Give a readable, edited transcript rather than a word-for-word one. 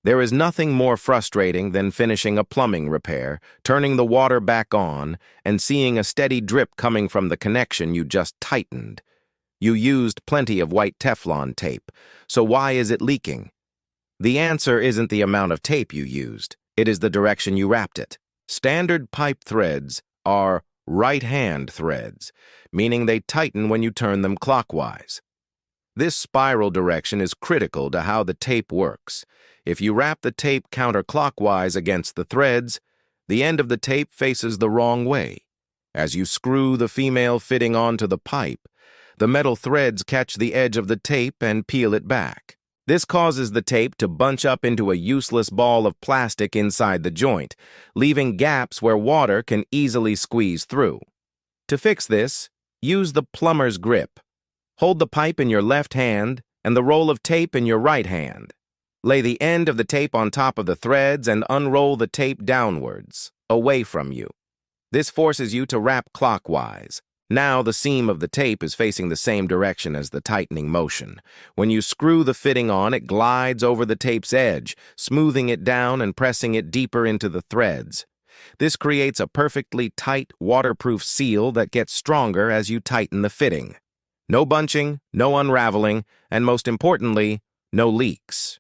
There is nothing more frustrating than finishing a plumbing repair, turning the water back on, and seeing a steady drip coming from the connection you just tightened. You used plenty of white Teflon tape, so why is it leaking? The answer isn't the amount of tape you used, it is the direction you wrapped it. Standard pipe threads are right-hand threads, meaning they tighten when you turn them clockwise. This spiral direction is critical to how the tape works. If you wrap the tape counterclockwise against the threads, the end of the tape faces the wrong way. As you screw the female fitting onto the pipe, the metal threads catch the edge of the tape and peel it back. This causes the tape to bunch up into a useless ball of plastic inside the joint, leaving gaps where water can easily squeeze through. To fix this, use the plumber's grip. Hold the pipe in your left hand and the roll of tape in your right hand. Lay the end of the tape on top of the threads and unroll the tape downwards, away from you. This forces you to wrap clockwise. Now the seam of the tape is facing the same direction as the tightening motion. When you screw the fitting on, it glides over the tape's edge, smoothing it down and pressing it deeper into the threads. This creates a perfectly tight, waterproof seal that gets stronger as you tighten the fitting. No bunching, no unraveling, and most importantly, no leaks.